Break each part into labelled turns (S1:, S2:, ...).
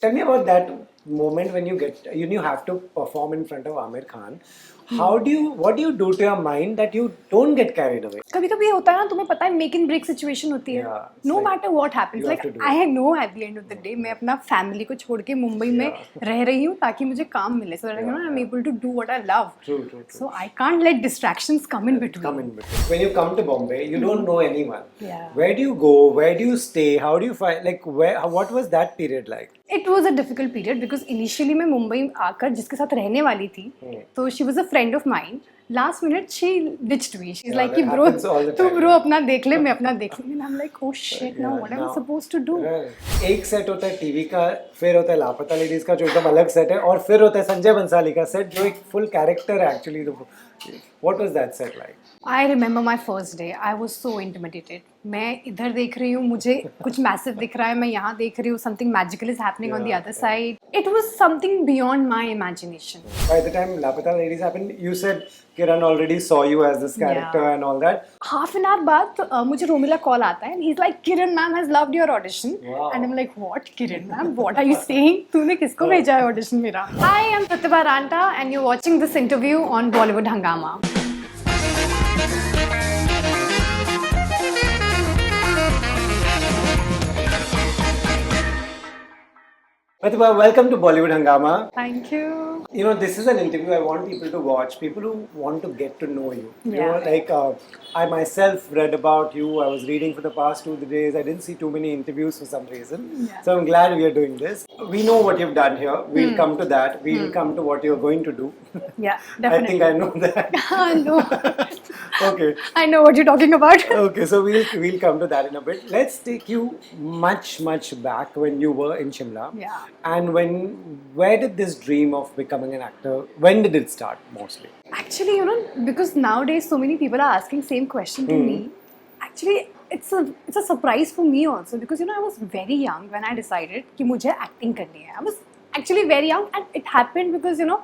S1: Tell me about that moment when you have to perform in front of Amir Khan. What do you do to your mind that you don't get carried away?
S2: कभी कभी ये होता है ना, तुम्हें पता है make in break situation होती है.
S1: Yeah, it's
S2: no
S1: like
S2: matter what happens,
S1: you
S2: like
S1: have to do
S2: I
S1: it.
S2: No at the end of the day मैं अपना फैमिली को छोड़ के मुंबई में
S1: Yeah.
S2: रह रही हूँ ताकि मुझे काम मिले, so that I am able to do what I love.
S1: True.
S2: So I can't let distractions come in between.
S1: Come in between. When you come to Bombay, you don't know anyone.
S2: Yeah.
S1: Where do you go? Where do you stay? How do you find, like, what was that period like?
S2: It was a difficult period because initially मैं मुंबई आकर जिसके साथ रहने वाली थी, तो she was a friend of mind. Last minute she ditched me. She is like कि
S1: that
S2: bro
S1: happens all the
S2: तू
S1: time.
S2: ब्रो अपना देख ले, मैं अपना देख लूंगी. I am like oh shit, now what am I supposed to do.
S1: एक सेट होता है टीवी का, फिर होता है लापता लेडीज का जो एकदम अलग सेट है, और फिर होता है संजय बंसाली का सेट जो एक फुल कैरेक्टर है actually. What was that set like?
S2: I remember my first day. I was so intimidated. मैं इधर देख रही हूँ, मुझे कुछ मैसिव दिख रहा है, मैं यहाँ देख रही हूँ, something magical is happening on the other side. It was something beyond my imagination.
S1: By the time Lapata Ladies happened, you said Kiran already saw you as this character and all that.
S2: Half an hour बाद मुझे Romila call आता है, he is like Kiran ma'am has loved your audition.
S1: Wow.
S2: And I am like what Kiran ma'am, what are you saying, तूने किसको भेजा है audition मेरा. Hi, I am Pratibha Ranta and you watching this interview on Bollywood Hungama.
S1: Pratibha, welcome to Bollywood Hangama.
S2: Thank you.
S1: You know, this is an interview I want people to watch, people who want to get to know you. You
S2: Yeah.
S1: know, like I myself read about you. I was reading for the past 2 days. I didn't see too many interviews for some reason.
S2: Yeah.
S1: So I'm glad we are doing this. We know what you've done here. We'll come to that. We'll come to what you're going to do.
S2: या
S1: I
S2: definitely.
S1: think I know that.
S2: No,
S1: Okay.
S2: I know what you're talking about.
S1: Okay, so we'll come to that in a bit. Let's take you much back when you were in Shimla.
S2: Yeah.
S1: And where did this dream of becoming an actor? When did it start mostly?
S2: Actually, you know, because nowadays so many people are asking same question to me. Actually, it's a surprise for me also, because you know I was very young when I decided कि मुझे acting करनी है. I was actually very young, and it happened because you know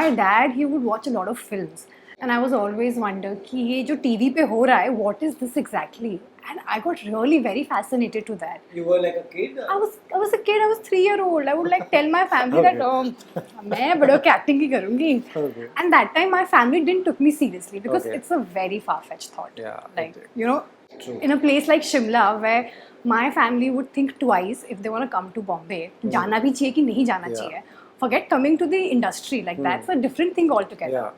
S2: my dad, he would watch a lot of films, and I was always wonder कि ये जो TV पे हो रहा है, what is this exactly? And I got really very fascinated to that.
S1: You were like a kid?
S2: I was a kid. I was 3-year-old. I would like tell my family that मैं बड़े होके acting ही करूँगी.
S1: Okay.
S2: And that time my family didn't took me seriously because
S1: Okay.
S2: it's a very far-fetched thought.
S1: Yeah,
S2: Like
S1: okay.
S2: you know,
S1: True.
S2: in a place like Shimla where my family would think twice if they want to come to Bombay. जाना भी चाहिए कि नहीं जाना
S1: Yeah.
S2: चाहिए. Forget coming to the industry. Like that's a different thing altogether.
S1: Yeah.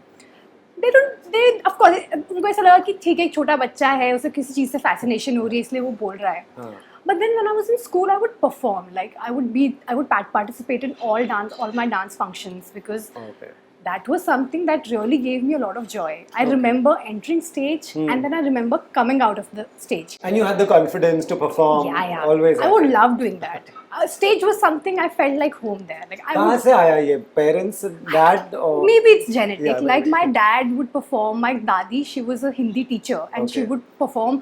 S2: they of course उनको ऐसा लगा कि ठीक है एक छोटा बच्चा है, उसे किसी चीज़ से fascination हो रही है इसलिए वो बोल रहा है.
S1: हाँ.
S2: But then when I was in school, I would perform. Like I would participate in all my dance functions, because
S1: Okay.
S2: that was something that really gave me a lot of joy. I remember entering stage, and then I remember coming out of the stage.
S1: And you had the confidence to perform.
S2: Yeah.
S1: Always.
S2: I would love doing that. Stage was something I felt like home there. Like I
S1: कहाँ
S2: would,
S1: से आया ये? Parents, dad, or
S2: maybe it's genetic.
S1: Yeah,
S2: Like
S1: maybe.
S2: my dad would perform. My dadi, she was a Hindi teacher, and she
S1: Okay.
S2: would perform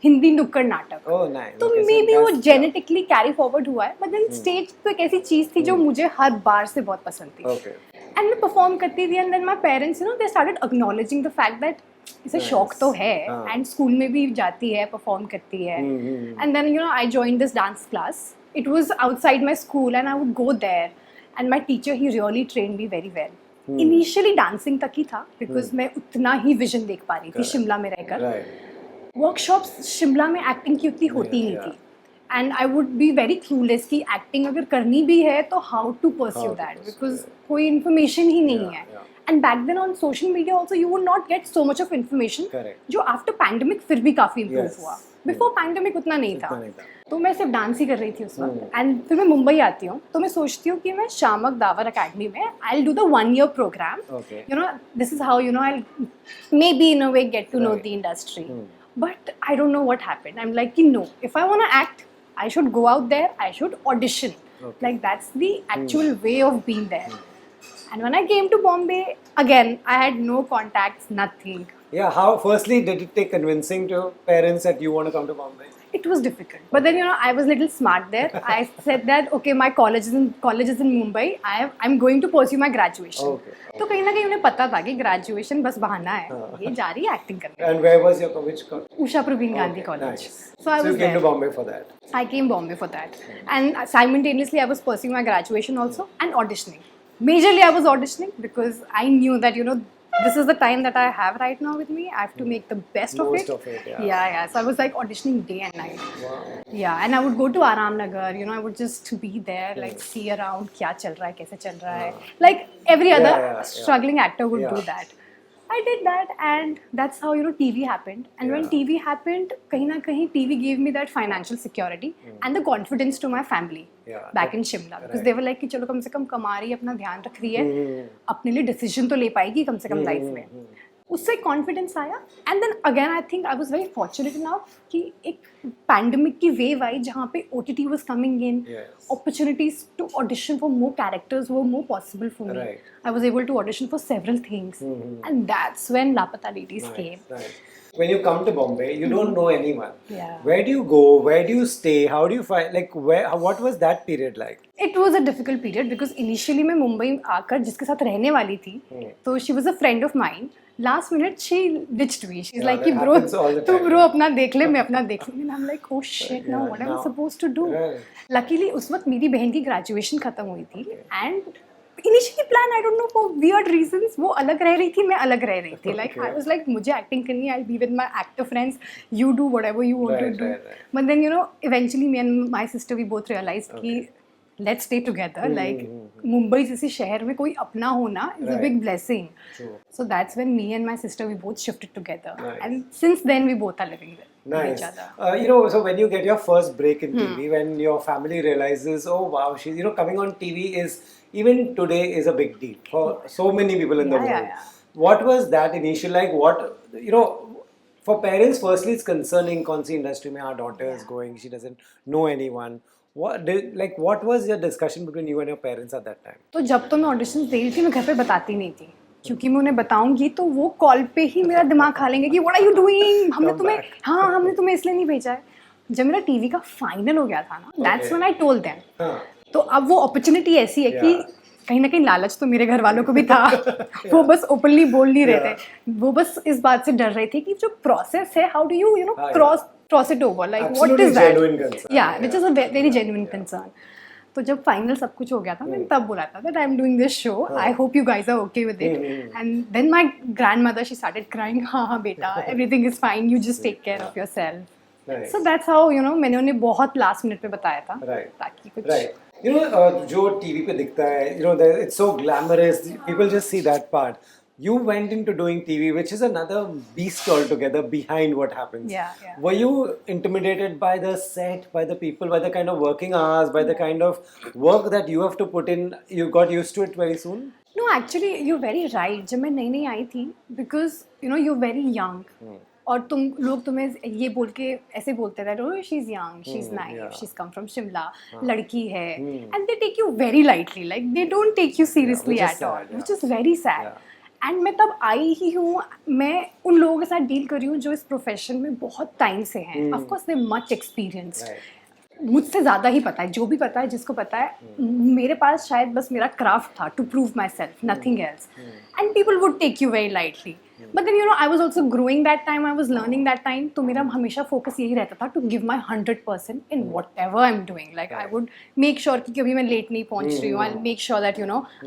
S2: Hindi nukkad natak.
S1: Oh, nice.
S2: तो
S1: Okay, so
S2: may be वो
S1: that's-
S2: genetically carry forward हुआ है. But then stage तो एक ऐसी चीज थी जो मुझे हर बार से बहुत पसंद थी.
S1: Okay.
S2: एंड मैं परफॉर्म करती थी, and then my parents you know they started acknowledging the fact that इसे
S1: Nice.
S2: शौक तो है,
S1: हाँ.
S2: एंड स्कूल में भी जाती है, परफॉर्म करती है. And then you know I joined this dance class. It was outside my school and I would go there, and my teacher he really trained me very well. Initially dancing तक ही था, because मैं उतना ही vision देख पा रही थी
S1: Correct.
S2: Shimla में रहकर.
S1: Right.
S2: वर्कशॉप्स शिमला में एक्टिंग की उतनी होती नहीं
S1: Yeah.
S2: थी, and I would be very clueless कि एक्टिंग अगर करनी भी है तो how to pursue
S1: How to
S2: that,
S1: pursue,
S2: because
S1: yeah.
S2: कोई इन्फॉर्मेशन ही नहीं
S1: Yeah,
S2: है.
S1: yeah.
S2: And back then on social media also you would not get so much of information,
S1: Correct.
S2: जो आफ्टर पैंडमिक फिर भी काफ़ी इम्प्रूव
S1: Yes.
S2: हुआ. Before pandemic उतना नहीं था.
S1: उतना नहीं था.
S2: तो मैं सिर्फ डांस ही कर रही थी उस वक्त. एंड फिर मैं मुंबई आती हूँ, तो मैं सोचती हूँ कि मैं शामक दावर अकेडमी में I do the 1 year program.
S1: Okay.
S2: You know, this is how, you know, I'll maybe in a way get to know
S1: Right.
S2: the industry. But I don't know what happened. I'm like, no, if I want to act, I should go out there, I should audition.
S1: Okay.
S2: Like that's the actual way of being there. And when I came to Bombay, again, I had no contacts, nothing.
S1: Yeah. How? Firstly, did it take convincing to parents that you want to come to Bombay?
S2: it was difficult. But then I was a little smart there. I said that okay, my college is in Mumbai. I'm going to pursue my graduation.
S1: Okay.
S2: तो कहीं ना कहीं उन्हें पता था कि graduation बस बहाना है, ये जा रही है acting करने.
S1: And where was your which college?
S2: Usha Praveen Gandhi College.
S1: Nice.
S2: So I was
S1: you came
S2: there.
S1: to Bombay for that.
S2: I came Bombay for that, and simultaneously I was pursuing my graduation also and auditioning. Majorly I was auditioning because I knew that this is the time that I have right now with me. I have to make the best of
S1: Most
S2: it.
S1: of it, yeah.
S2: Yeah. So I was like auditioning day and night.
S1: Wow.
S2: Yeah, and I would go to Aram Nagar. I would just be there, like see around, क्या चल रहा है, कैसे चल रहा है. Like every other
S1: yeah.
S2: struggling actor would
S1: Yeah.
S2: do that. I did that, and that's how TV happened. And when
S1: Yeah.
S2: TV happened, कहीं ना कहीं TV gave me that financial security and the confidence to my family
S1: Yeah.
S2: back in Shimla, because
S1: Right.
S2: they were like कि चलो कम से कम कमा रही है, अपना ध्यान रख रही है, अपने लिए डिसीजन तो ले पाएगी कम से कम लाइफ में. उससे कॉन्फिडेंस आया. And then again I think I was very fortunate enough कि एक पैंडेमिक की वेव आई जहाँ पे OTT was coming in, opportunities to audition for more characters were more possible for me.
S1: Right.
S2: I was able to audition for several things, and that's when Lapata Ladies came.
S1: Nice. When you come to Bombay, you don't know anyone.
S2: Yeah.
S1: Where do you go? Where do you stay? How do you find, like, what was that period like?
S2: It was a difficult period because initially मैं मुंबई आकर जिसके साथ रहने वाली थी, तो she was a friend of mine. Last minute she ditched me. She's like कि
S1: that
S2: bro,
S1: happens all the
S2: तू
S1: time.
S2: bro अपना देख ले, मैं अपना देख लूँगी. And I'm like, oh shit, now what am I
S1: now-
S2: supposed to do?
S1: Right.
S2: Luckily उस वक्त मेरी बहन की graduation खत्म हुई थी, and initially plan I don't know for weird reasons वो अलग रह रही थी, मैं अलग रह रही थी. Like I was like मुझे acting करनी है, I'll be with my actor friends, you do whatever you want to
S1: Right,
S2: do.
S1: right.
S2: But then eventually me and my sister we both realized कि let's stay together. Like Mumbai जैसे शहर में कोई अपना होना is a
S1: Right.
S2: big blessing.
S1: True.
S2: So that's when me and my sister we both shifted together,
S1: Nice.
S2: and since then we both are living with
S1: Nice.
S2: each other.
S1: So when you get your first break in TV, when your family realizes, oh wow, she's, coming on TV is, even today, is a big deal for so many people in the
S2: Yeah,
S1: world.
S2: yeah.
S1: What was that initial, like, for parents, firstly, it's concerning, kaun si industry mein our daughter is going, she doesn't know anyone. What was your discussion between you and your parents at that time?
S2: तो जब तो मैं auditions दे रही थी मैं घर पे बताती नहीं थी, क्योंकि मैं उन्हें बताऊंगी तो वो कॉल पे ही मेरा दिमाग खा लेंगे कि व्हाट आर यू डूइंग, हमने तुम्हें इसलिए नहीं भेजा है. जब मेरा टीवी का फाइनल हो गया था ना, that's when I told them.
S1: हाँ.
S2: तो अब वो अपॉर्चुनिटी ऐसी है कि कहीं ना कहीं लालच तो मेरे घर वालों को भी था. वो बस ओपनली बोल नहीं रहे थे, वो बस इस बात से डर रहे थे कि जो प्रोसेस है, how do you cross it over, like what is that.
S1: Genuine concern.
S2: या which is a very genuine concern. तो जब फाइनल सब कुछ हो गया था, मैंने तब बोला था that I am doing this show, I hope you guys are okay with it. And then my grandmother she started crying, हाँ बेटा everything is fine, you just take care of yourself.
S1: Nice.
S2: So that's how मैंने उन्हें बहुत last minute पे बताया था,
S1: Right.
S2: ताकि कुछ
S1: Right. जो टीवी पे दिखता है, it's so glamorous. People just see that part. You went into doing TV, which is another beast altogether behind what happens.
S2: Yeah.
S1: Were you intimidated by the set, by the people, by the kind of working hours, by the kind of work that you have to put in? You got used to it very soon?
S2: No, actually, you're very right. जब मैं नई आई थी, because you're very young. और लोग तुम्हें ये बोल के ऐसे बोलते थे, oh she's young, she's naive,
S1: yeah.
S2: she's come from Shimla, लड़की है, and they take you very lightly, like they don't take you seriously
S1: which is
S2: at all,
S1: sad,
S2: which is very sad.
S1: Yeah.
S2: And मैं तब आई ही हूँ, मैं उन लोगों के साथ डील कर रही हूँ जो इस प्रोफेशन में बहुत टाइम से हैं. Of course they much experience, मुझसे ज़्यादा ही पता है, जो भी पता है, जिसको पता है. मेरे पास शायद बस मेरा क्राफ्ट था to prove myself, nothing else, and people would take you very lightly. But then I was also growing that time, I was learning that time. तो मेरा हमेशा फोकस यही रहता था to give my 100% in whatever I am doing. Like I would make sure कि कभी मैं लेट नहीं पहुंच रही हूँ. I make sure that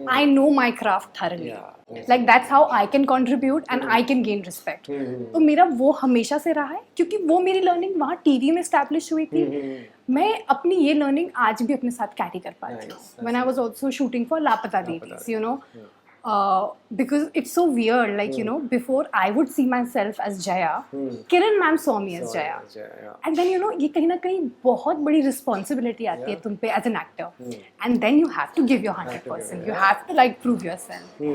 S2: I know my craft thoroughly. Like that's how I can contribute and I can gain respect. तो मेरा वो हमेशा से रहा है, क्योंकि वो मेरी लर्निंग वहाँ टीवी में स्टैब्लिश हुई थी. मैं अपनी ये लर्निंग आज भी अपने साथ कैरी कर पाती हूँ. When I was also shooting for Lapata Ladies, because it's so weird, like before I would see myself as Jaya, Kiran ma'am saw me as Jaya. And then ये कहीं ना कहीं बहुत बड़ी responsibility आती है तुम पे as an actor, and then you have to give your 100%. You have to like prove yourself.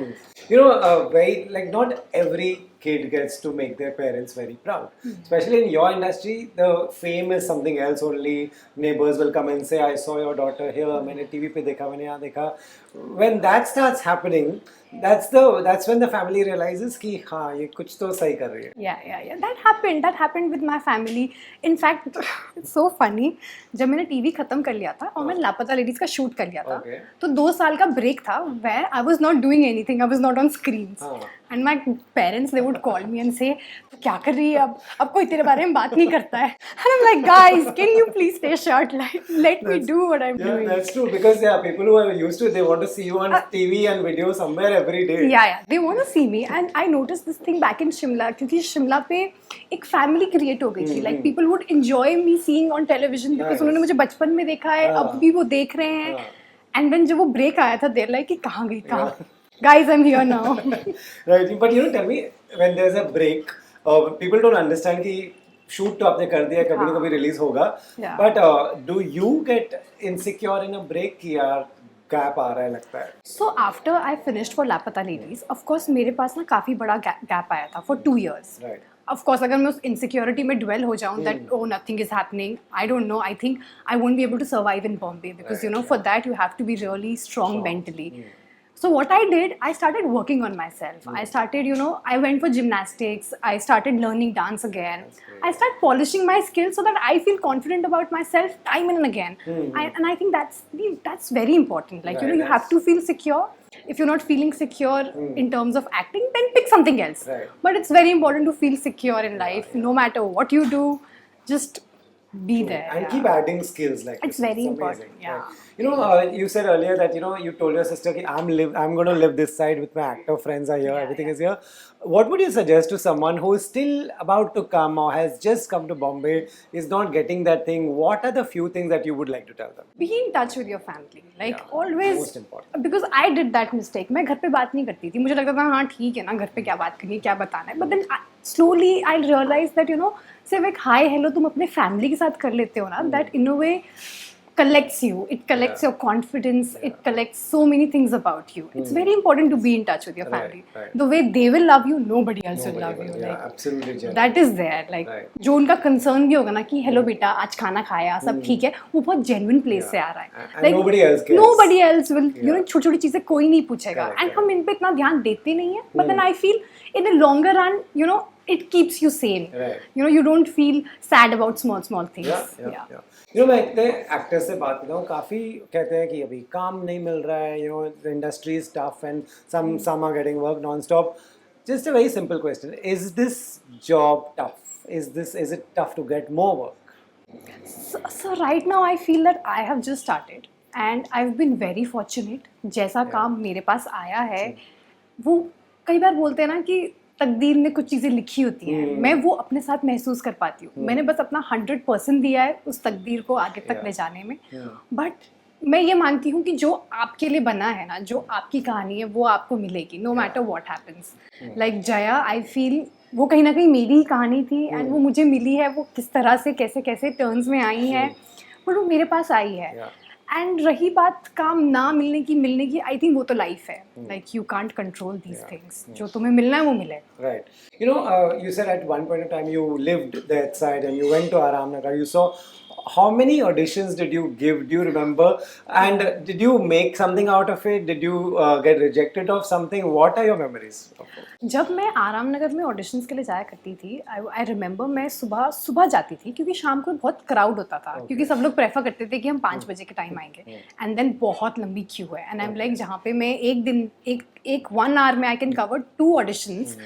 S1: Very, like, not every kid gets to make their parents very proud. Especially in your industry, the fame is something else only. Neighbors will come and say, I saw your daughter here, मैंने TV पे देखा, मैंने यहाँ देखा. When that starts happening, that's when the family realizes कि हाँ ये कुछ तो सही कर रही है.
S2: Yeah. That happened with my family. In fact, it's so funny. जब मैंने टीवी खत्म कर लिया था और मैं लापता लेडीज का शूट कर लिया था,
S1: Okay.
S2: तो 2 साल का ब्रेक था where I was not doing anything. I was not on screens. And my parents, they would call me and say, "तो क्या कर रही है अब कोई तेरे बारे में बात नहीं करता है." And I'm like, guys, can you please stay short? Like, let me do what I'm
S1: Yeah,
S2: doing.
S1: that's true because people who are used to it, they want to see you on TV and video somewhere every day.
S2: Yeah, they want to see me, and I noticed this thing back in Shimla क्योंकि शिमला पे एक family create हो गई थी. Like people would enjoy me seeing on television because उन्होंने मुझे बचपन में देखा है, अब भी वो देख रहे हैं. And when जब वो ब्रेक आया था, they're like कि कहाँ गई कहाँ? Guys, I'm here now.
S1: Right, but tell me, when there's a break, people don't understand कि shoot तो आपने कर दिया, कभी ना कभी release होगा.
S2: Yeah.
S1: But do you get insecure in a break कि यार gap आ रहा है लगता है?
S2: So after I finished for लापता लेडीज, of course मेरे पास ना काफी बड़ा gap आया था for 2 years.
S1: Right.
S2: Of course, अगर मैं उस insecurity में dwell हो जाऊँ that oh nothing is happening, I don't know. I think I won't be able to survive in Bombay because for that you have to be really strong mentally. So what I did, I started working on myself. I started, I went for gymnastics. I started learning dance again. I started polishing my skills so that I feel confident about myself time and again. And I think that's very important. Like,
S1: Right,
S2: you have to feel secure. If you're not feeling secure in terms of acting, then pick something else.
S1: Right.
S2: But it's very important to feel secure in life. No matter what you do, just be there.
S1: And
S2: yeah.
S1: keep adding skills like
S2: It's
S1: this.
S2: very important,
S1: amazing.
S2: yeah.
S1: Right. You said earlier that you told your sister that I'm going to live this side with my actor friends are here, everything is here. What would you suggest to someone who is still about to come or has just come to Bombay, is not getting that thing? What are the few things that you would like to tell them?
S2: Be in touch with your family. Like
S1: Yeah,
S2: always.
S1: most important.
S2: Because I did that mistake. मैं घर पे बात नहीं करती थी. मुझे लगता था हाँ ठीक है ना, घर पे क्या बात करनी है, क्या बताना है. But then slowly I realized that सिर्फ एक hi hello तुम अपने family के साथ कर लेते हो ना, that in a way collects you. It collects your confidence. It collects so many things about you. It's very important to be in touch with your family.
S1: Right.
S2: The way they will love you, nobody else will love you.
S1: Yeah,
S2: Like,
S1: absolutely. Genuine.
S2: that is there. Like
S1: Right.
S2: जो उनका concern भी होगा ना कि hello बेटा आज खाना खाया सब ठीक है, वो बहुत genuine place से आ रहा है.
S1: And nobody else cares.
S2: Nobody else will. छोटी-छोटी चीजें कोई नहीं पूछेगा.
S1: Correct,
S2: And हम इन पे इतना ध्यान देते नहीं हैं. But then I feel in the longer run, it keeps you sane.
S1: Right.
S2: You don't feel sad about small things.
S1: Yeah. मैं इतने एक्टर्स से बात करता हूँ, काफ़ी कहते हैं कि अभी काम नहीं मिल रहा है, the industry is tough and some are getting work non-stop. Just a very simple question. Is this job tough? Is it tough to get more work?
S2: So right now I feel that I have just started and I've been very fortunate. जैसा काम मेरे पास आया है, वो कई बार बोलते हैं ना कि तकदीर में कुछ चीज़ें लिखी होती हैं, मैं वो अपने साथ महसूस कर पाती हूँ. मैंने बस अपना 100% दिया है उस तकदीर को आगे तक ले जाने में. बट मैं ये मानती हूँ कि जो आपके लिए बना है ना, जो आपकी कहानी है वो आपको मिलेगी no matter what happens. Like Jaya, I feel वो कहीं ना कहीं मेरी ही कहानी थी एंड वो मुझे मिली है. वो किस तरह से कैसे टर्न्स में आई है, बट वो मेरे पास आई है. एंड रही बात काम ना मिलने की, आई थिंक वो तो लाइफ है. Like you can't control these things. जो तुम्हें मिलना है वो मिले.
S1: Right. You said at one point in time you lived that side and you went to Aramnagar. You saw how many auditions did you give? Do you remember? And did you make something out of it? Did you get rejected of something? What are your memories of it?
S2: जब मैं आराम नगर में auditions के लिए जाया करती थी, I remember मैं सुबह जाती थी क्योंकि शाम को बहुत क्राउड होता था. क्योंकि सब लोग प्रेफर करते थे कि हम 5 बजे के टाइम आएंगे. एंड देन बहुत लंबी क्यू है एंड आई एम लाइक जहाँ पे मैं एक दिन एक 1 hour में I can cover 2 auditions.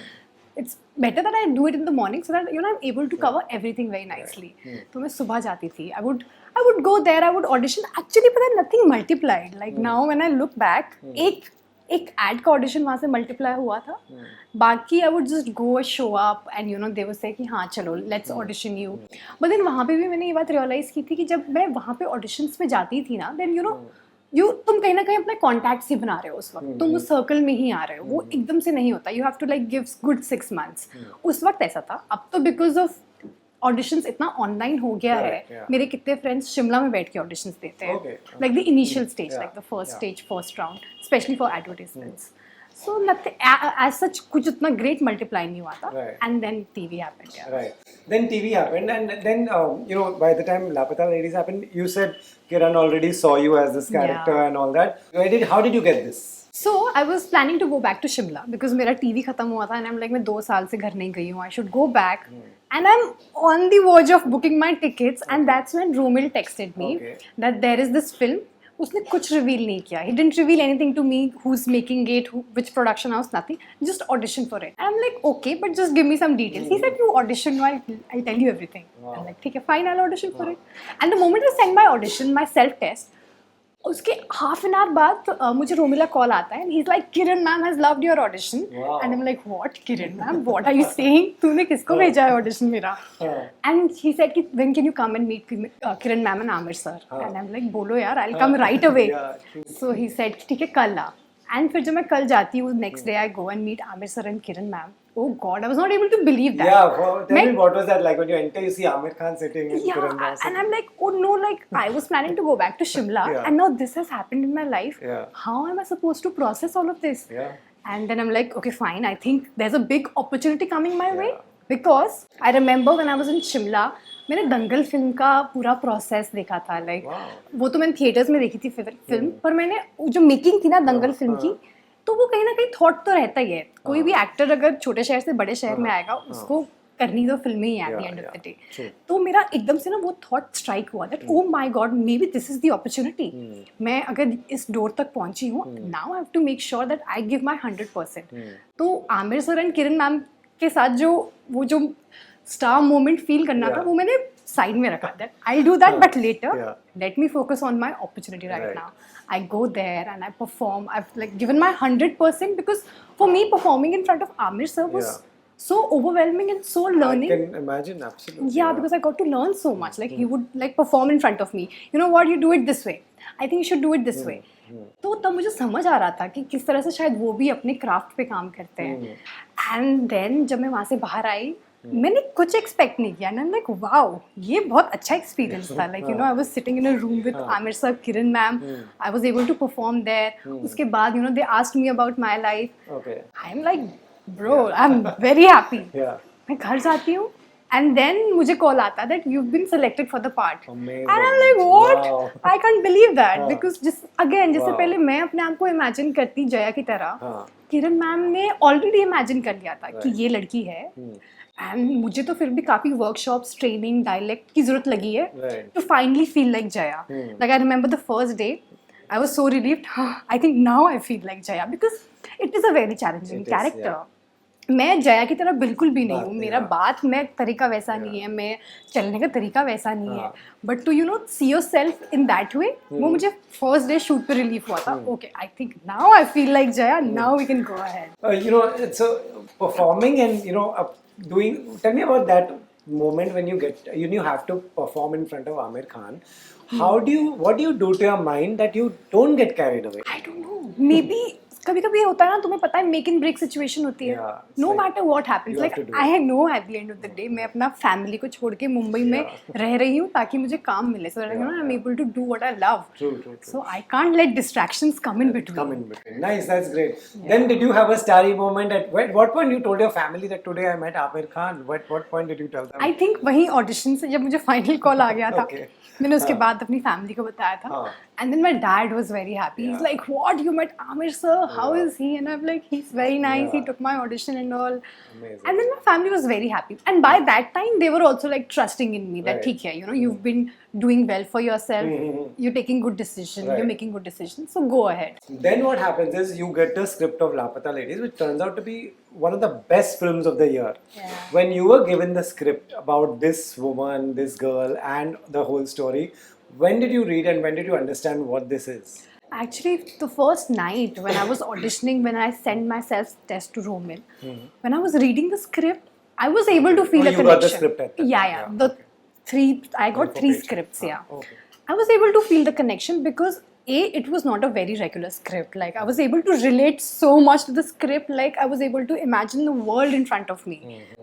S2: It's better that I do it in the morning so that I'm able to cover everything very nicely. तो मैं सुबह जाती थी. I would go there. I would audition. Actually, but then nothing multiplied. Like now when I look back, एक ad का audition वहाँ से multiply हुआ था. बाकी I would just go show up and they would say कि हाँ चलो let's audition you. But then वहाँ पे भी मैंने ये बात realize की थी कि जब मैं वहाँ पे auditions में जाती थी ना, then तुम कहीं ना कहीं अपने कॉन्टैक्ट्स ही बना रहे हो उस वक्त. तुम उस सर्कल में ही आ रहे हो. वो एकदम से नहीं होता. You have to like give good 6 months. उस वक्त ऐसा था. अब तो बिकॉज ऑफ ऑडिशंस इतना ऑनलाइन हो गया है. मेरे कितने फ्रेंड्स शिमला में बैठ के ऑडिशंस देते हैं. Like the initial stage, like the first stage, first round, specially for advertisements. So nothing as such कुछ उतना great multiply नहीं हुआ था.
S1: Right.
S2: And then TV happened. Yeah.
S1: Right. Then TV happened, and then by the time Lapata Ladies happened, you said Kiran already saw you as this character
S2: Yeah.
S1: and all that. How did you get this?
S2: So I was planning to go back to Shimla because मेरा TV खत्म हुआ था and I'm like मैं 2 साल से घर नहीं गई हूँ. I should go back. And I'm on the verge of booking my tickets, and that's when Romil texted me that there is this film. उसने कुछ रिवील नहीं किया. He didn't reveal anything to me. Who's making it? Which production house? Nothing. Just audition for it. And I'm like, okay, but just give me some details. He said, you audition. I'll tell you everything. Wow. I'm like, okay, fine, I'll audition for it. And the moment I send my audition, my self test, उसके half an hour बाद मुझे Romila call आता है. He's like, Kiran ma'am has loved your audition. Wow. And I'm like, what, Kiran ma'am? What are you saying? तूने किसको भेजा है audition मेरा? And he said, when can you come and meet Kiran ma'am and Amir sir? And I'm like, बोलो यार, I'll come right away. So he said, ठीक है कल आ. And फिर जब मैं कल जाती हूँ, next day I go and meet Amir sir and Kiran ma'am. Oh God, I was not able to believe that.
S1: Yeah, tell me what was that like when you enter, you see Amir Khan sitting and Kiran ma'am sitting.
S2: And I'm like, oh no, like I was planning to go back to Shimla, and now this has happened in my life. How am I supposed to process all of this? And then I'm like, okay, fine. I think there's a big opportunity coming my way because I remember when I was in Shimla, मैंने दंगल film का पूरा process देखा था. Like वो तो मैंने theatres में देखी थी फिल्म, पर मैंने जो मेकिंग थी ना दंगल फिल्म की, तो वो कहीं ना कहीं थॉट तो रहता ही है. कोई भी एक्टर अगर छोटे शहर से बड़े शहर में आएगा, उसको करनी तो फिल्म ही है at the end of the day. तो मेरा एकदम से ना वो थॉट स्ट्राइक हुआ that oh my god, maybe this is the opportunity. मैं अगर इस डोर तक पहुंची हूँ, now I have to make sure that I give my 100%. तो Aamir sir and Kiran ma'am के साथ जो स्टार मोमेंट फील करना था, वो मैंने साइड में रखा. That I do that but later let me focus on my opportunity right now. I go there and I perform. I've like given my 100% because for me performing in front of Amir sir was so overwhelming and so learning.
S1: I can imagine, absolutely.
S2: Yeah, because I got to learn so much. Like he would like perform in front of me. You know what? You do it this way. I think you should do it this way. तो तब मुझे समझ आ रहा था कि किस तरह से शायद वो भी अपने क्राफ्ट पे काम करते हैं. एंड देन जब मैं वहाँ से बाहर आई, मैंने कुछ एक्सपेक्ट नहीं किया. एंड लाइक वाओ, ये बहुत अच्छा एक्सपीरियंस था. Like you know, I was sitting in a room with Aamir sir, Kiran ma'am. I was able to perform there. उसके बाद you know they asked me about my life. I am like bro, I am very happy. मैं घर जाती हूँ and then मुझे call आता that you've been selected for the part.
S1: Amazing.
S2: And I'm like what? Wow. I can't believe that because just again जैसे पहले मैं अपने आप को इमेजिन करती जया की तरह, किरण मैम ने ऑलरेडी इमेजिन कर लिया था कि ये लड़की है. एंड मुझे तो फिर भी काफी वर्कशॉप्स, ट्रेनिंग, डायलेक्ट की जरूरत लगी है to finally feel like Jaya. Like I remember the first day I was so relieved. I think now I feel like Jaya because it is a very challenging character. मैं जया की तरह बिल्कुल भी नहीं हूँ. मेरा बात में तरीका वैसा नहीं है, मैं चलने का तरीका वैसा नहीं है. But to you know see yourself in that way, वो मुझे फर्स्ट डे शूट पे रिलीफ हुआ था. Okay, I think now I feel like Jaya, now we can go ahead.
S1: You know, it's performing and you know doing. Tell me about that moment when you have to perform in front of Amir Khan. What do you do to your mind that you don't get carried away?
S2: I don't know. Maybe कभी कभी होता है ना, तुम्हें पता है make in break situation होती है. No matter what happens, like I know at the end of the day मैं अपना फैमिली को छोड़ के मुंबई में रह रही हूँ ताकि मुझे काम मिले. So you know I am able to do what I love. So I can't let distractions come in between.
S1: Nice, that's great. Then did you have a starry moment at what point you told your family that today I met Amir Khan? What point did you tell them?
S2: I think वही audition से जब मुझे final call आ गया था, मैंने उसके बाद अपनी फैमिली को बताया था. And then my dad was very happy. He's like, what, you met Amir sir? How is he? And I'm like, he's very nice. He took my audition and all. Amazing. And then my family was very happy. And by that time, they were also like trusting in me that, ठीक है, you know, you've been doing well for yourself. You're taking good decisions. You're making good decisions. So go ahead.
S1: Then what happens is you get the script of Lapata Ladies, which turns out to be one of the best films of the year. When you were given the script about this woman, this girl, and the whole story, when did you read and when did you understand what this is?
S2: Actually, the first night when I was auditioning, when I sent my self test to Romil, when I was reading the script, I was able to feel a connection.
S1: You got the script at that
S2: time. The I got 3 scripts. I was able to feel the connection because it was not a very regular script. Like I was able to relate so much to the script. Like I was able to imagine the world in front of me.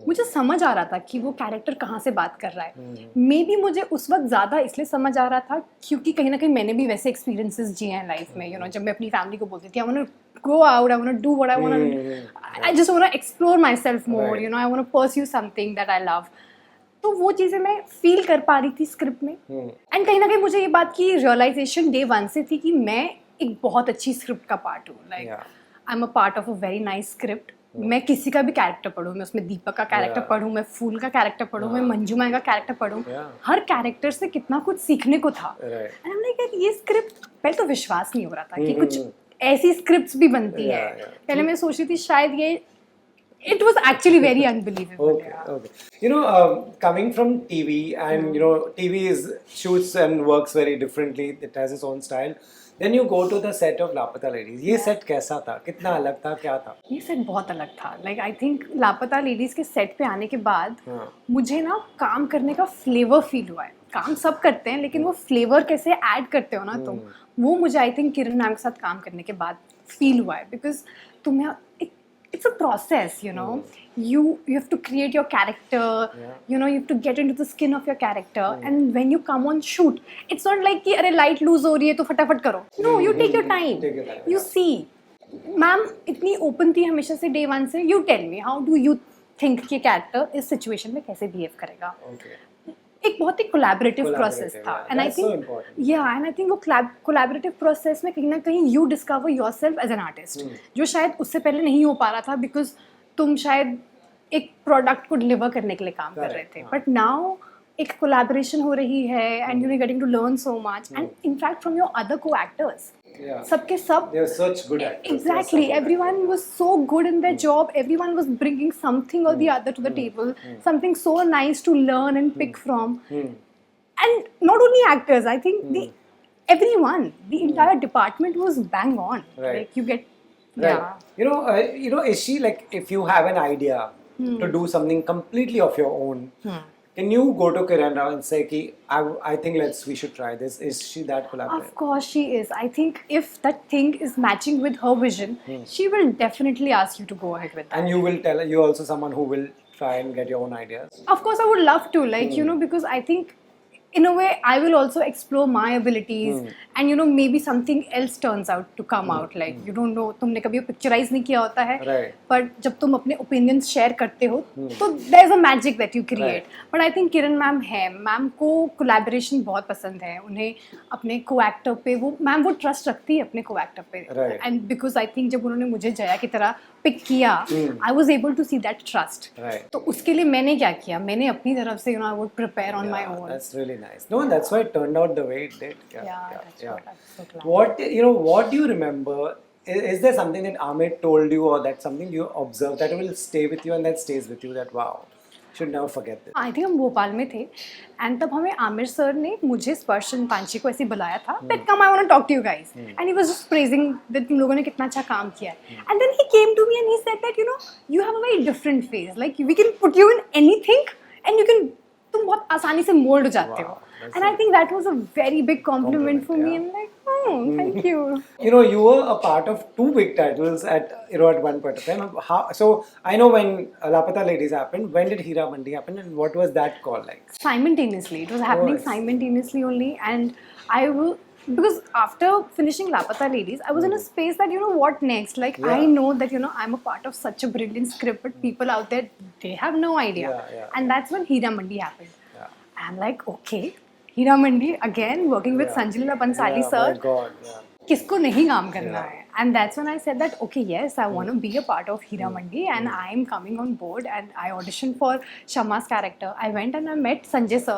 S2: मुझे समझ आ रहा था कि वो character कहाँ से बात कर रहा है. मे बी मुझे उस वक्त ज़्यादा इसलिए समझ आ रहा था क्योंकि कहीं ना कहीं मैंने भी वैसे एक्सपीरियंसेस जिए हैं लाइफ में. यू नो, जब मैं अपनी फैमिली को बोलती थी I want to go out, I want to do what I want to. I just want to explore myself more.
S1: Right.
S2: You know, I want to pursue something that I love. तो वो चीज़ें मैं feel कर पा रही थी script में and कहीं ना कहीं मुझे ये बात की रियलाइजेशन डे 1 से थी कि मैं एक बहुत अच्छी स्क्रिप्ट का पार्ट हूँ like I am a part of a very nice script मैं किसी का भी कैरेक्टर पढ़ूँ मैं उसमें दीपक का कैरेक्टर पढ़ूँ मैं फूल का कैरेक्टर पढ़ूँ मैं मंजुमा का कैरेक्टर पढ़ूँ हर कैरेक्टर से कितना कुछ सीखने को था एंड आई एम लाइक ये स्क्रिप्ट पहले तो विश्वास नहीं हो रहा था कि कुछ ऐसी स्क्रिप्ट्स भी बनती है पहले मैं सोच रही थी शायद ये it was actually very unbelievable.
S1: Okay. You know, coming from TV, and you know, TV shoots and works very differently. It has its own style. Then you go to the set of Lapata Ladies. ये set कैसा था? कितना अलग था? क्या था?
S2: ये set बहुत अलग था. Like I think लापता लेडीज के set पे आने के बाद मुझे ना काम करने का फ्लेवर फील हुआ है. काम सब करते हैं लेकिन वो फ्लेवर कैसे ऐड करते हो ना तुम वो मुझे आई थिंक किरण मैम के साथ काम करने के बाद फील हुआ है बिकॉज तुम्हें it's a process, you know. You have to create your character. You know, you have to get into the skin of your character. And when you come on shoot, it's not like कि अरे light lose हो रही है तो फटाफट करो. No, you take your time. You see, ma'am इतनी open थी हमेशा से day 1 से. You tell me, how do you think कि character इस situation में कैसे behave करेगा? एक बहुत ही कोलैबोरेटिव प्रोसेस था and I think and I think वो कोलैबोरेटिव प्रोसेस में कहीं ना कहीं you discover yourself as an artist जो शायद उससे पहले नहीं हो पा रहा था बिकॉज तुम शायद एक प्रोडक्ट को डिलीवर करने के लिए काम कर रहे थे बट नाउ एक कोलैबोरेशन हो रही है and you are getting to learn so much and in fact from your other co actors सबके सब
S1: they are such good actors.
S2: Exactly, everyone was so good in their job. Everyone was bringing something or the other to the table, something so nice to learn and pick from. And not only actors, I think everyone, the entire department was bang on.
S1: Right.
S2: Like you get,
S1: right. You know, is she like if you have an idea to do something completely of your own? Can you go to Kiran Rao and say, "Ki I think we should try this"? Is she that collaborative?
S2: Of course she is. I think if that thing is matching with her vision, she will definitely ask you to go ahead with that.
S1: And you will tell her, you're also someone who will try and get your own ideas.
S2: Of course, I would love to, like you know, because I think in a way I will also explore my abilities and you know maybe something else turns out to come out like you don't know तुमने कभी picturise नहीं किया होता है but जब तुम अपने opinions share करते हो तो there is a magic that you create but I think Kiran ma'am है मैम को collaboration बहुत पसंद है उन्हें अपने co-actor पे वो मैम वो trust रखती है अपने co-actor पे and because I think जब उन्होंने मुझे जया की तरह पिक किया I was able to see that trust तो उसके लिए मैंने क्या किया मैंने अपनी तरफ से you know I would prepare on my own.
S1: That's really nice. No, that's why it turned out the way it did.
S2: That's what I'm so glad.
S1: What do you remember? Is there something that Amit told you or that something you observed that will stay with you and that stays with you that wow, should never forget this?
S2: I think हम भोपाल में थे and तब हमें Aamir sir ने मुझे स्पर्श पांची को ऐसे बुलाया था that come I want to talk to you guys and he was just praising that तुम लोगों ने कितना अच्छा काम किया है and then he came to me and he said that you know you have a very different face like we can put you in anything and you can तुम बहुत आसानी से मोल्ड हो जाते हो and I think that was a very big compliment for me and like oh thank you.
S1: You know you were a part of 2 big titles at one point of time. So I know when Lapata Ladies happened, when did Hira Mandi happen and what was that call like?
S2: Simultaneously, it was happening simultaneously only and I will because after finishing Lapata Ladies, I was in a space that you know what next. Like I know that you know I'm a part of such a brilliant script, but people out there they have no idea. And that's when Hira Mandi happened. I'm like, okay, Hira Mandi again working with Sanjay Leela Bhansali sir.
S1: My God,
S2: किसको नहीं काम करना है and that's when I said that okay yes I want to be a part of Hira Mandi and I am coming on board and I auditioned for Shama's character. I went and I met Sanjay sir.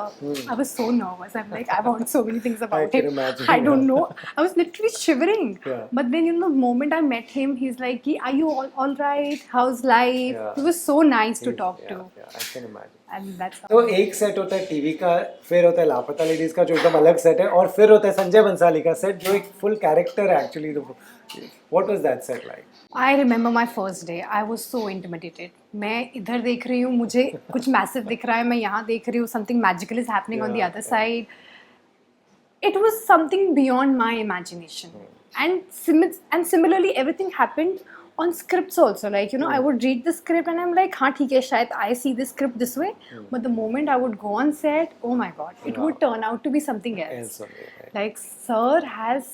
S2: I was so nervous. I'm like I want so many things about him. I don't know. I was literally shivering. But then you know the moment I met him he's like are you all right? How's life? He was so nice to talk to.
S1: I can imagine.
S2: And that's
S1: तो एक set होता है TV का फिर होता है लापता ladies का जो एकदम अलग सेट है और फिर होता है संजय बंसाली का सेट जो एक फुल कैरेक्टर है actually what was that set like
S2: I remember my first day. I was so intimidated. मैं इधर देख रही हूँ मुझे कुछ मैसिव दिख रहा है मैं यहाँ देख रही हूँ something magical is happening on the other side. It was something beyond my imagination. And similarly everything happened on scripts also like you know I would read the script and I'm like हाँ ठीक है शायद I see this script this way but the moment I would go on set oh my god it would turn out to be something else like sir has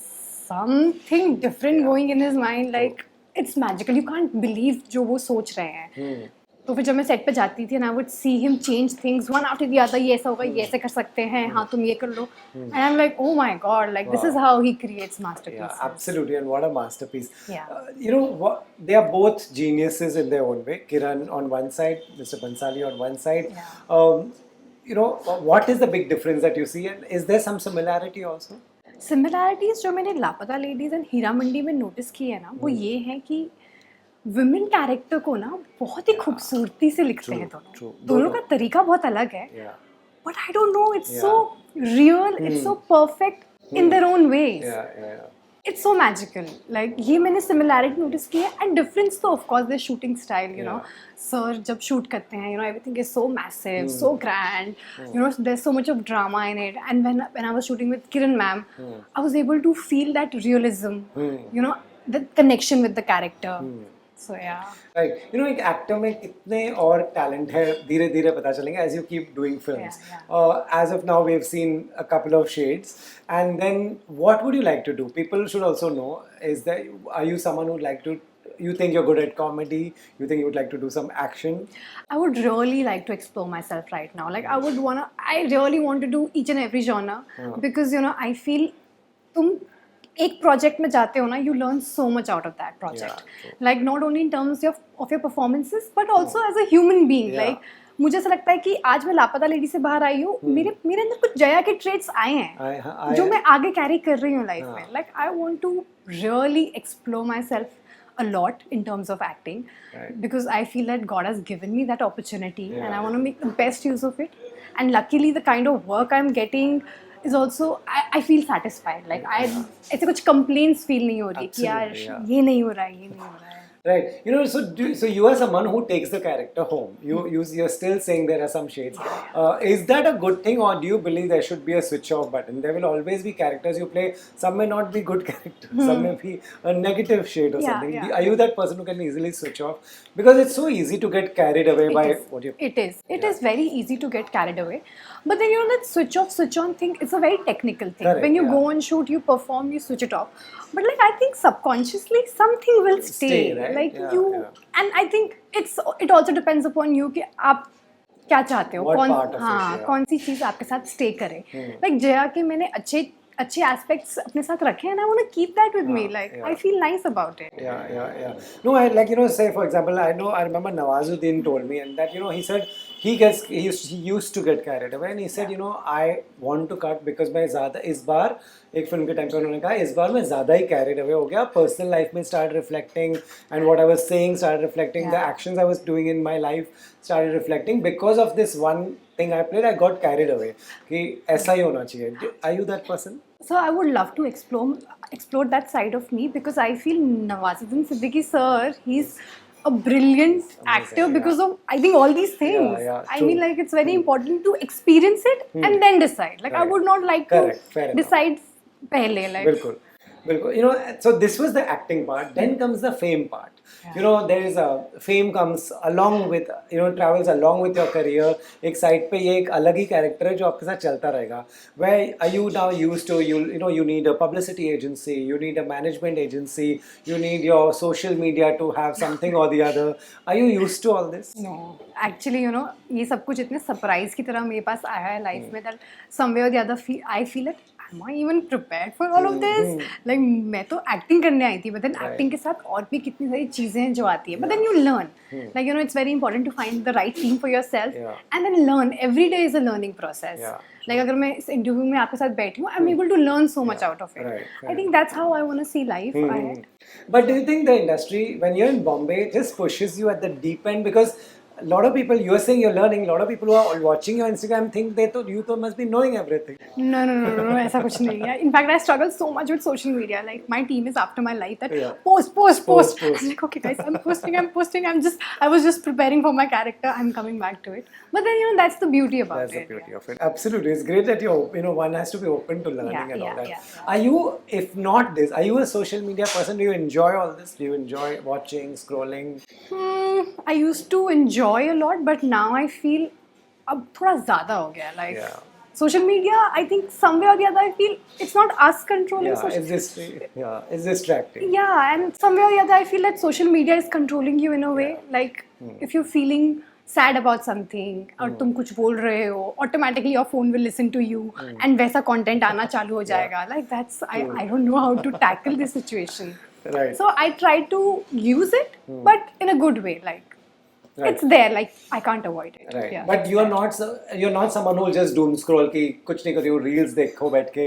S2: something different going in his mind like it's magical. You can't believe जो वो सोच रहे हैं. तो फिर जब मैं set पे जाती थी, and I would see him change things one after the other. ये ऐसा होगा, ये ऐसे कर सकते हैं, हाँ तुम ये कर लो. And I'm like, oh my god, like this is how he creates masterpieces.
S1: Yeah, absolutely, and what a masterpiece.
S2: Yeah.
S1: You know what? They are both geniuses in their own way. Kiran on one side, Mr. Bansali on one side.
S2: Yeah.
S1: You know, what is the big difference that you see, and is there some similarity also?
S2: Similarities जो मैंने लापता ladies and Heera Mandi में notice की है ना, वो ये है कि विमेन कैरेक्टर को ना बहुत ही खूबसूरती से लिखते हैं दोनों. दोनों का तरीका बहुत अलग है. But I don't know, it's so real, it's so perfect in their own ways. It's so magical. Like ये मैंने similarity notice की है, and difference तो of course the shooting style, you know. Sir जब shoot करते हैं, you know, everything is so massive, so grand. You know, there's so much of drama in it. And when I was shooting with Kiran ma'am, I was able to feel that realism. You know, the connection with the character. So yeah.
S1: Right. You know, एक actor में कितने और talent है धीरे धीरे पता चलेंगे as you keep doing films. As of now, we've seen a couple of shades. And then, what would you like to do? People should also know. Are you someone who'd like to? You think you're good at comedy? You think you would like to do some action?
S2: I would really like to explore myself right now. Like I really want to do each and every genre because you know I feel तुम एक project में जाते हो ना, you learn so much out of that project. Like not only in terms of your performances, but also as a human being. Like मुझे ऐसा लगता है कि आज मैं लापता लेडी से बाहर आई हूँ, मेरे अंदर कुछ जया के ट्रेट्स आए हैं जो मैं आगे कैरी कर रही हूँ लाइफ में. Like I want to really explore myself a lot in terms of acting, because I feel that God has given me that opportunity, and I want to make the best use of it. And luckily the kind of work I'm getting is also I feel satisfied. Like ऐसे कुछ complaints feel नहीं हो रही कि यार ये नहीं हो रहा है, ये नहीं हो रहा है.
S1: Right. You know, so you are someone who takes the character home. You're still saying there are some shades. Is that a good thing, or do you believe there should be a switch off button? There will always be characters you play. Some may not be good characters. Some may be a negative shade or something. Are you that person who can easily switch off? Because it's so easy to get carried away by what you.
S2: It is very easy to get carried away. But then you know that switch off, switch on thing, it's a very technical thing. Correct, when you go on shoot, you perform, you switch it off. But like I think subconsciously something will stay.
S1: Right?
S2: Like and I think it also depends upon you कि आप क्या चाहते हो, कौन सी चीज़ आपके साथ stay करे. Like Jaya के मैंने अच्छे aspects अपने साथ रखे हैं, and I want to keep that with me. Like I feel nice about it.
S1: Yeah. No, I like, you know, say for example, I remember Nawazuddin told me, and that, you know, he said he used to get carried away, and he said, you know, I want to cut because मैं ज़्यादा इस बार एक film के time पे उन्होंने कहा इस बार मैं ज़्यादा ही carried away हो गया, personal life में started reflecting, and what I was saying started reflecting, the actions I was doing in my life started reflecting because of this one thing I played. I got carried away कि ऐसा ही होना चाहिए. Are you that person?
S2: So I would love to explore that side of me, because I feel Nawazuddin Siddiqui sir, he's a brilliant actor because of I think all these things. I mean, like it's very important to experience it and then decide. Like I would not like to decide pehle. Like
S1: बिल्कुल. You know, so this was the acting part. Then comes the fame part. You know, there is fame comes along with, you know, travels along with your career. एक side पे ये एक अलग ही character है जो आपके साथ चलता रहेगा. Where are you now used to? You know, you need a publicity agency, you need a management agency, you need your social media to have something or the other. Are you used to all this?
S2: No, actually, you know, ये सब कुछ इतने surprise की तरह मेरे पास आया है life में that somewhere or the other I feel it. Am I even prepared for all of this? Like मैं तो acting करने आई थी, but then acting के साथ और भी कितनी सारी चीजें हैं जो आती है. But then you learn. Like, you know, it's very important to find the right team for yourself and then learn. Every day is a learning process. Like अगर मैं इस interview में आपके साथ बैठी हूँ, I'm able to learn so much out of it. I think that's how I want to see life ahead.
S1: But do you think the industry, when you're in Bombay, just pushes you at the deep end? Because a lot of people, you're saying you're learning, a lot of people who are watching your Instagram think you must be knowing everything.
S2: No, ऐसा कुछ नहीं है. In fact, I struggle so much with social media. Like my team is after my life that post. I'm like, okay guys, I'm posting. I was just preparing for my character. I'm coming back to it. But then, you know, that's the beauty about it.
S1: That's the beauty of it. Absolutely. It's great that one has to be open to learning and all that. Are you, if not this, are you a social media person? Do you enjoy all this? Do you enjoy watching, scrolling?
S2: I used to enjoy a lot, but now I feel अब थोड़ा ज़्यादा हो गया. Like social media, I think somewhere or the other, I feel it's not us controlling
S1: Yeah,
S2: social.
S1: it's distracting.
S2: Yeah, and somewhere or the other, I feel that social media is controlling you in a way. Like, if you're feeling sad about something, और तुम कुछ बोल रहे हो, automatically your phone will listen to you, and वैसा content आना चालू हो जाएगा. Like that's, I don't know how to tackle this situation.
S1: Right.
S2: So I try to use it, but in a good way. Like,
S1: Right.
S2: it's there. Like I can't avoid it.
S1: Right.
S2: Yeah.
S1: But you're not someone who will just doom scroll कि कुछ नहीं कर रही हो, reels देखो बैठ के.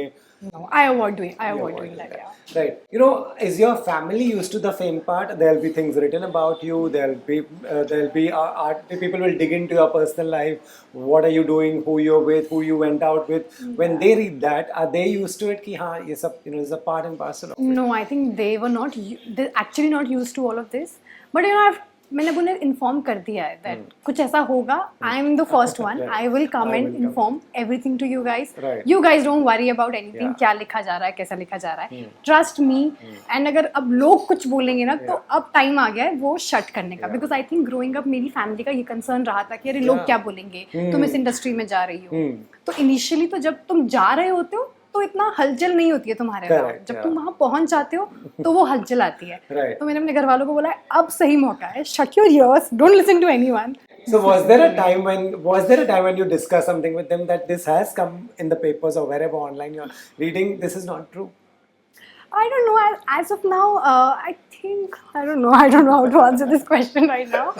S2: No, I avoid doing that. Yeah.
S1: Right. You know, is your family used to the fame part? There'll be things written about you. There'll be art. People will dig into your personal life. What are you doing? Who you're with? Who you went out with? When they read that, are they used to it? कि हाँ ये सब is a part and parcel of it.
S2: No, I think they were not. They're actually not used to all of this. But मैंने उन्हें inform कर दिया है that कुछ ऐसा होगा. I am the first one. I will come and inform everything to you guys.
S1: Right.
S2: You guys don't worry about anything.
S1: Yeah.
S2: क्या लिखा जा रहा है, कैसा लिखा जा रहा है. Trust me. And अगर अब लोग कुछ बोलेंगे ना, तो अब टाइम आ गया है वो शट करने का. Because I think growing up मेरी फैमिली का ये कंसर्न रहा था कि अरे लोग क्या बोलेंगे, तुम इस इंडस्ट्री में जा रही हो. तो इनिशियली तो जब तुम जा रहे होते हो तो इतना हलचल नहीं होती है तुम्हारे वहाँ. जब तुम वहाँ पहुँच जाते हो तो वो हलचल आती है. तो मैंने अपने घर वालों को बोला अब सही मौका है. Shut your ears, don't listen to anyone.
S1: So was there a time when you discuss something with them that this has come in the papers or wherever online you're reading, this is not true?
S2: I don't know. As of now, I think I don't know how to answer this question right now.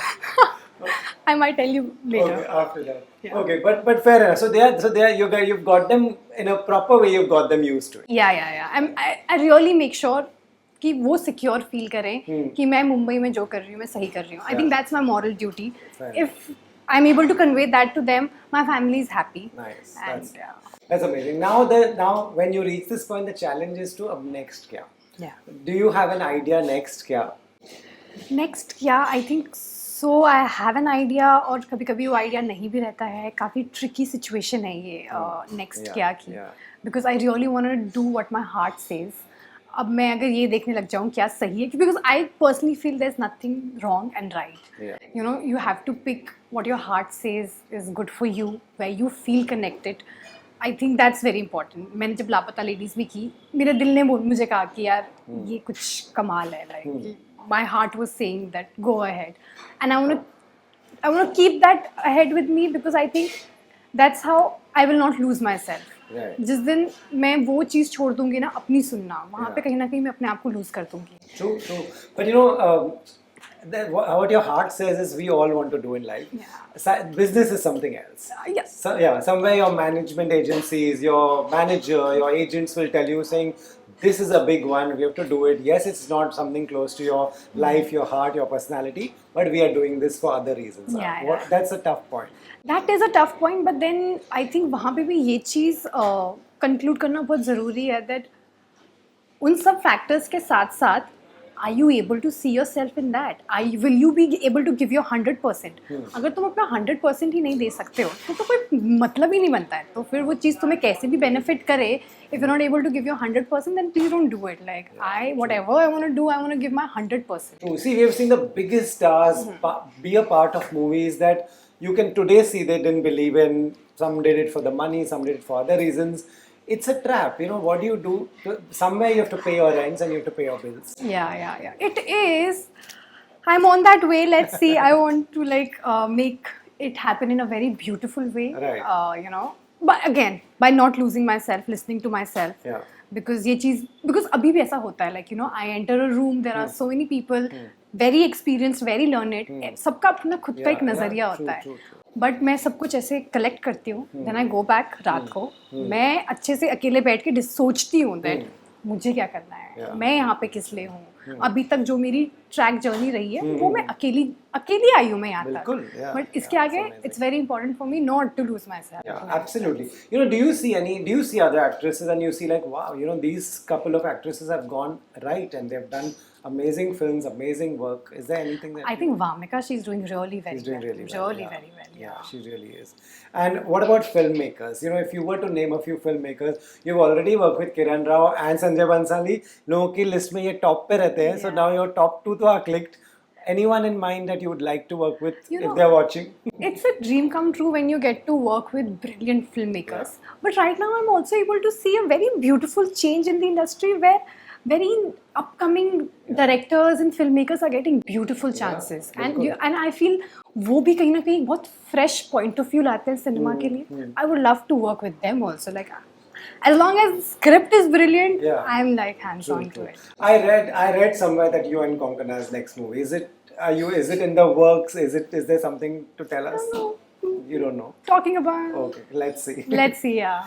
S2: I might tell you later.
S1: Okay, after that. Yeah. Okay, but fair enough. So they are you've got them in a proper way. You've got them used to it.
S2: Yeah. I really make sure कि वो secure feel करें कि मैं मुंबई में जो कर रही हूँ मैं सही कर रही हूँ. I think that's my moral duty. If I'm able to convey that to them, my family is happy.
S1: Nice.
S2: And
S1: That's amazing. Now when you reach this point, the challenge is to अब next क्या?
S2: yeah.
S1: Do you have an idea next क्या?
S2: Next, yeah, I think so. I have an idea और कभी-कभी वो idea नहीं भी रहता है. काफ़ी tricky situation है ये next क्या की. Because I really want to do what my heart says. अब मैं अगर ये देखने लग जाऊँ क्या सही है, because I personally feel there's nothing wrong and right. You know, you have to pick what your heart says is good for you, where you feel connected. I think that's very important. मैंने जब लापता ladies भी की, मेरे दिल ने मुझे कहा कि यार ये कुछ कमाल है. Like my heart was saying that go ahead, and I want to keep that ahead with me because I think that's how I will not lose myself.
S1: Right.
S2: जिस दिन मैं वो चीज़ छोड़ दूंगी ना अपनी सुनना, वहाँ पे कहीं ना कहीं मैं अपने आप को lose कर दूंगी.
S1: True. But you know, what your heart says is we all want to do in life. Business is something else.
S2: Yes.
S1: So, somewhere your management agencies, your manager, your agents will tell you saying, this is a big one, we have to do it. Yes, it's not something close to your life, your heart, your personality, but we are doing this for other reasons. That's a tough point.
S2: That is a tough point, but then I think वहाँ पे भी ये चीज़ conclude करना बहुत ज़रूरी है that उन सब factors के साथ साथ are you able to see yourself in that? Will you be able to give your 100%? अगर तुम अपना 100% ही नहीं दे सकते हो तो कोई मतलब ही नहीं बनता है. तो फिर वो चीज़ तुम्हें कैसे भी benefit करे, if you're not able to give your 100%, then please don't do it. Like whatever I want to do, I want to give my 100%.
S1: True. See, we have seen the biggest stars be a part of movies that you can today see they didn't believe in. Some did it for the money, some did it for other reasons. It's a trap. You know, what do you do? Somewhere you have to pay your rents and you have to pay your bills.
S2: Yeah. It is. I'm on that way. Let's see. I want to make it happen in a very beautiful way.
S1: Right.
S2: You know, but again, by not losing myself, listening to myself.
S1: Yeah.
S2: Because अभी भी ऐसा होता है, like, you know, I enter a room, there are so many people, very experienced, very learned, सबका अपना खुद का एक नज़रिया होता है. बट मैं सब कुछ ऐसे कलेक्ट करती हूँ, देन आई गो बैक रात को, मैं अच्छे से अकेले बैठ के सोचती हूँ दैट मुझे क्या करना है, मैं यहाँ पे किस लिए हूँ. अभी तक जो मेरी ट्रैक जर्नी रही है वो मैं अकेली आई हूँ मैं यहाँ तक. बट इसके आगे it's very important for me not to lose myself.
S1: Absolutely. You know, do you see other actresses and you see like, wow, you know, these couple of actresses have gone right and they've done amazing films, amazing work. Is there anything that
S2: I think Vamika, she's doing really very well.
S1: Really
S2: very well.
S1: Yeah, she really is. And what about filmmakers? You know, if you were to name a few filmmakers, you've already worked with Kiran Rao and Sanjay Bansali. लोगों की list में ये top पे रहते हैं. So now your top two तो are clicked. anyone in mind that you would like to work with
S2: You
S1: if
S2: know-
S1: they're watching?
S2: It's a dream come true when you get to work with brilliant filmmakers. But right now, I'm also able to see a very beautiful change in the industry where very upcoming directors and filmmakers are getting beautiful chances. And I feel वो भी कहीं ना कहीं बहुत fresh point of view लाते हैं cinema के लिए. I would love to work with them also. Like, as long as the script is brilliant,
S1: Yeah.
S2: I'm like hands on to it.
S1: I read somewhere that you and Konkana's next movie. Is it in the works? Is there something to tell us?
S2: I don't know.
S1: You don't know.
S2: Talking about.
S1: Okay, let's see.
S2: Let's see, yeah.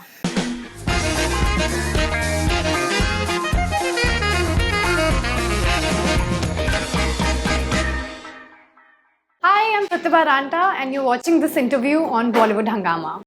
S2: Hi, I'm Pratibha Ranta, and you're watching this interview on Bollywood Hangama.